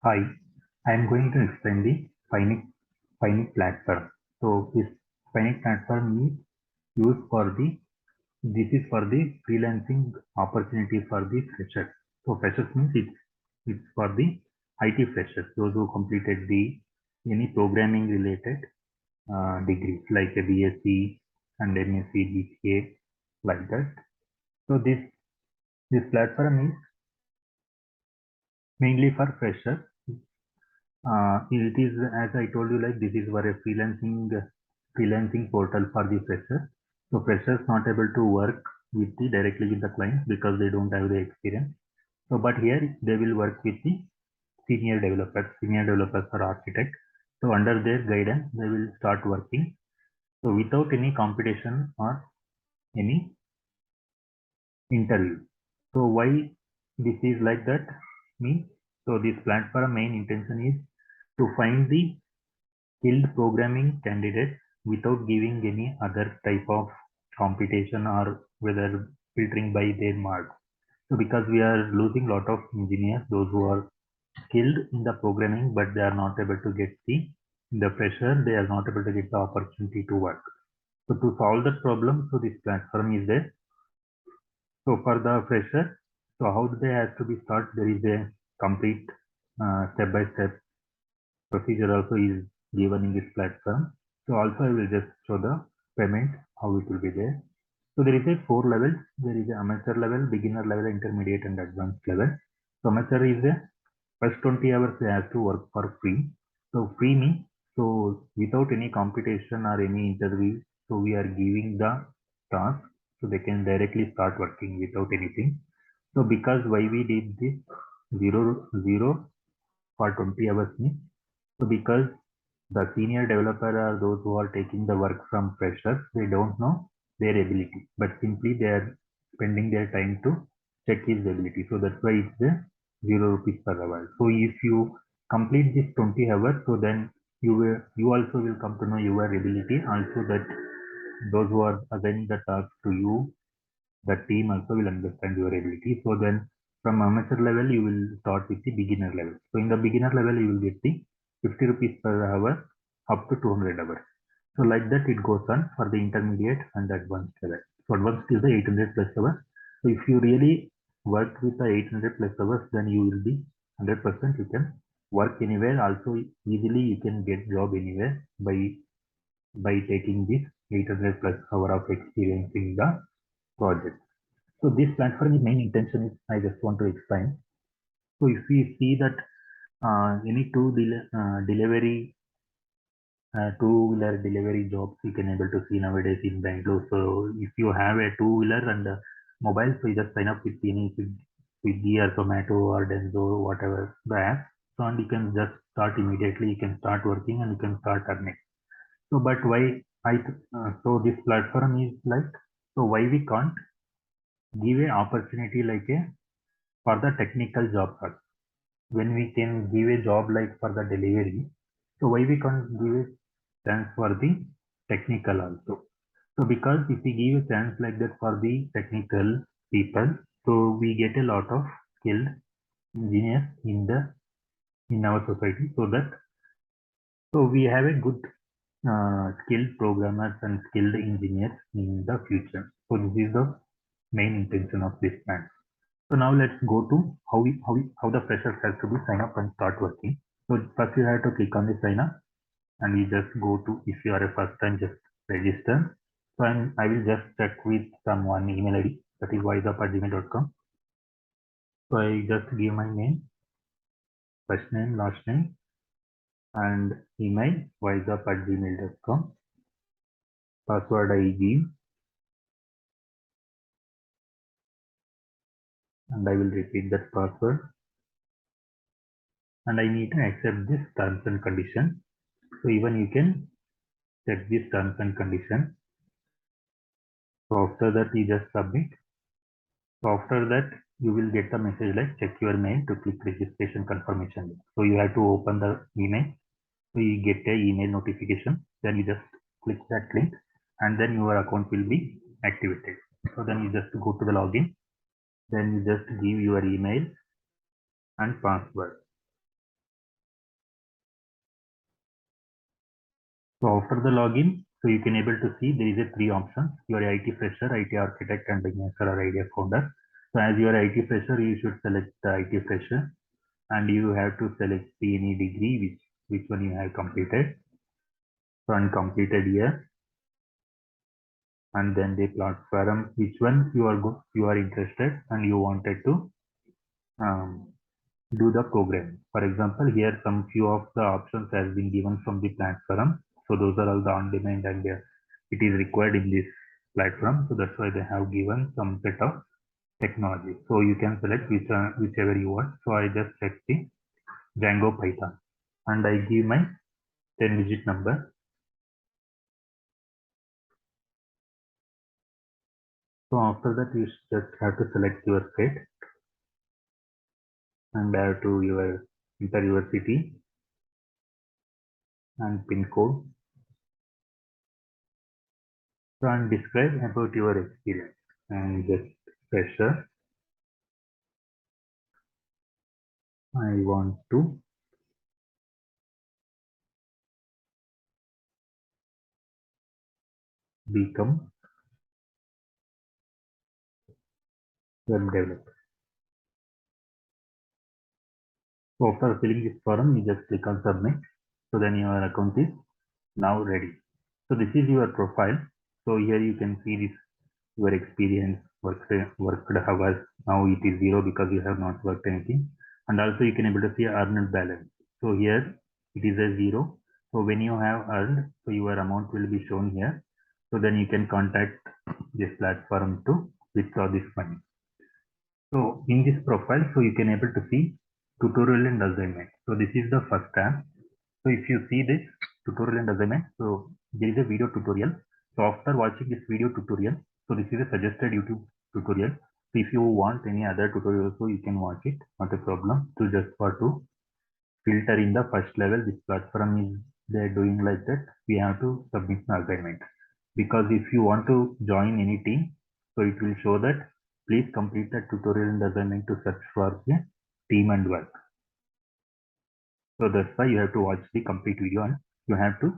Hi, I am going to explain the Fainic platform. So this Fainic platform is used for this is for the freelancing opportunity for the freshers. So freshers means it's for the IT freshers, those who completed the any programming related degrees like a BSc and MSc, BCA like that. So this platform is mainly for freshers. It is, as I told you, like this is for a freelancing portal for the freshers. So freshers not able to work directly with the clients because they don't have the experience. So, but here they will work with the senior developers or architects. So under their guidance, they will start working. So without any competition or any interview. So why this is like that means, so this platform main intention is to find the skilled programming candidates without giving any other type of competition or whether filtering by their marks. So because we are losing lot of engineers, those who are skilled in the programming, but they are not able to get the pressure, they are not able to get the opportunity to work. So to solve that problem, so this platform is there. So for the fresher, so how they have to be start, there is a complete step-by-step procedure also is given in this platform. So also I will just show the payment, how it will be there. So there is a 4 levels. There is a amateur level, beginner level, intermediate and advanced level. So amateur is a first 20 hours they have to work for free. So free means, so without any competition or any interview, so we are giving the task, so they can directly start working without anything. So because why we did this zero for 20 hours means, so because the senior developer are those who are taking the work from freshers, they don't know their ability, but simply they are spending their time to check his ability. So that's why it's the 0 rupees per hour. So if you complete this 20 hours, so then you also will come to know your ability. Also that those who are assigning the task to you, the team also will understand your ability. So then from amateur level, you will start with the beginner level. So in the beginner level, you will get the 50 rupees per hour up to 200 hours. So like that, it goes on for the intermediate and advanced level. So advanced is the 800 plus hours. So if you really work with the 800 plus hours, then you will be 100%. You can work anywhere. Also easily you can get job anywhere by taking this 800 plus hour of experience in the project. So this platform is main intention is I just want to explain. So if we see that any delivery two-wheeler delivery jobs you can able to see nowadays in Bangalore. So if you have a two-wheeler and a mobile, so you just sign up with any Swiggy or Zomato or Denso, whatever the app. So and you can just start immediately. You can start working and you can start earning. So but why so this platform is like, so why we can't give a opportunity like a for the technical job first, when we can give a job like for the delivery, so why we can't give a chance for the technical also? So because if we give a chance like that for the technical people, so we get a lot of skilled engineers in our society, so that so we have a good skilled programmers and skilled engineers in the future. So this is the main intention of this plan. So now let's go to how the freshers has to be sign up and start working. So first you have to click on the sign up and you just go to, if you are a first time, just register. So I will just check with one email ID, that is wiseup@gmail.com. So I just give my name, first name, last name, and email wiseup@gmail.com. Password I give, and I will repeat that password. And I need to accept this terms and condition. So even you can check this terms and condition. So after that, you just submit. So after that, you will get the message like check your mail to click registration confirmation. So you have to open the email. So you get a email notification. Then you just click that link, and then your account will be activated. So then you just go to the login. Then you just give your email and password. So after the login, so you can able to see there is a three options: your IT fresher, IT architect, and master or idea founder. So as your IT fresher, you should select the IT fresher, and you have to select any degree which one you have completed. So uncompleted year, and then the platform which one you are interested and you wanted to um, do the program. For example, here some few of the options has been given from the platform. So those are all the on demand and it is required in this platform. So that's why they have given some set of technology. So you can select whichever you want. So I just check the Django Python and I give my 10-digit number. So after that, you just have to select your state and have to enter your city and pin code. So and describe about your experience and just fresher. I want to become web developer. So after filling this form, you just click on submit. So then your account is now ready. So this is your profile. So here you can see this your experience, worked hours. Now it is 0 because you have not worked anything. And also you can able to see earned balance. So here it is a 0. So when you have earned, so your amount will be shown here. So then you can contact this platform to withdraw this money. So in this profile, so you can able to see tutorial and assignment. So this is the first tab. So if you see this tutorial and assignment, so there is a video tutorial. So after watching this video tutorial, so this is a suggested YouTube tutorial. So if you want any other tutorial, so you can watch it, not a problem. So just for to filter in the first level, this platform is they're doing like that. We have to submit the assignment because if you want to join any team, so it will show that please complete the tutorial and assignment to search for the team and work. So that's why you have to watch the complete video and you have to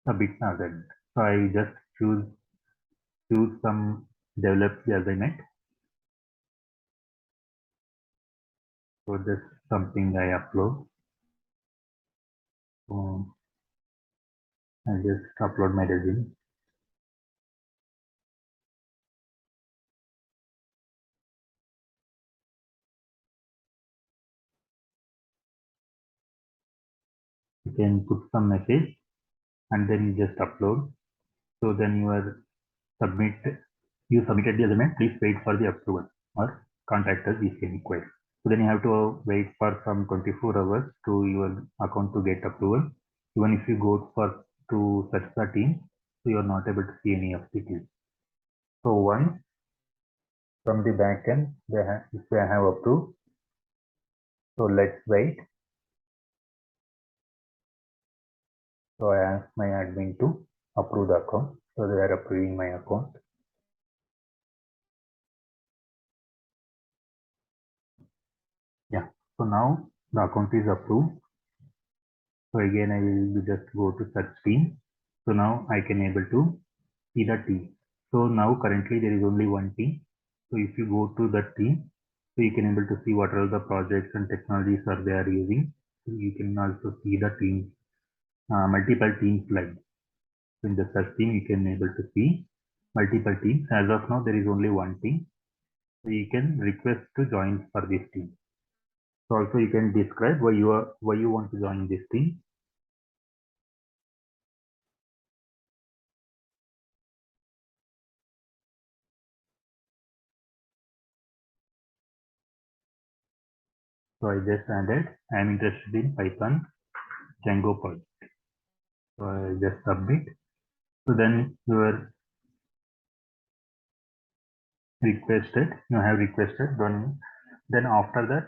submit the assignment. So I just choose some develop the assignment. So that's something I upload. So I just upload my resume. You can put some message and then you just upload. So then you are submitted the assignment. Please wait for the approval or contact us if any query. So then you have to wait for some 24 hours to your account to get approval. Even if you go for to search the team, so you are not able to see any of the teams. So once from the backend, if they have approved, so let's wait. So I ask my admin to approve the account. So they are approving my account. Yeah. So now the account is approved. So again, I will just go to search team. So now I can able to see the team. So now currently there is only one team. So if you go to that team, so you can able to see what are the projects and technologies are they are using. So you can also see the team, multiple teams like in the search team, you can able to see multiple teams. As of now, there is only one team. So you can request to join for this team. So also you can describe why you want to join this team. So I just added I am interested in Python Django project. So I just submit. So then your you have requested, then after that,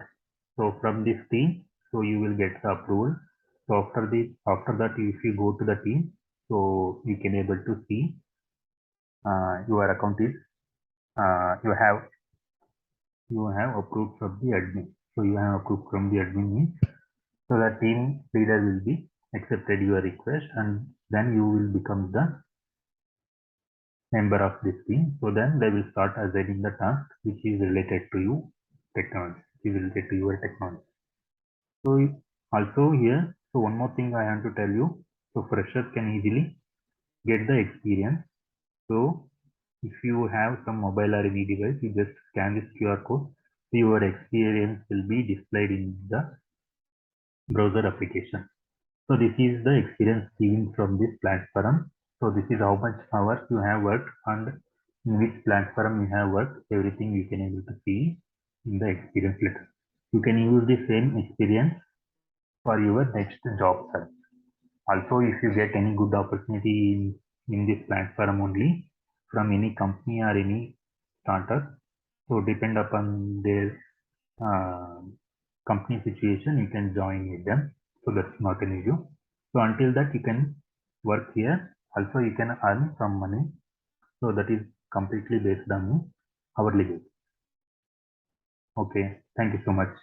so from this team, so you will get the approval. So after that, if you go to the team, so you can able to see your account is you have approved from the admin. So you have approved from the admin means so the team leader will be accepted your request and then you will become the member of this team. So then they will start assigning the task which is related to you technology, which is related to your technology. So also here, so one more thing I want to tell you. So freshers can easily get the experience. So if you have some mobile or any device, you just scan this QR code. So your experience will be displayed in the browser application. So this is the experience given from this platform. So this is how much hours you have worked and in which platform you have worked. Everything you can able to see in the experience letter. You can use the same experience for your next job search. Also, if you get any good opportunity in this platform only from any company or any startup, so depend upon their uh, company situation, you can join with them. So that's not an issue. So until that, you can work here. Also, you can earn some money. So that is completely based on hourly wage. Okay, thank you so much.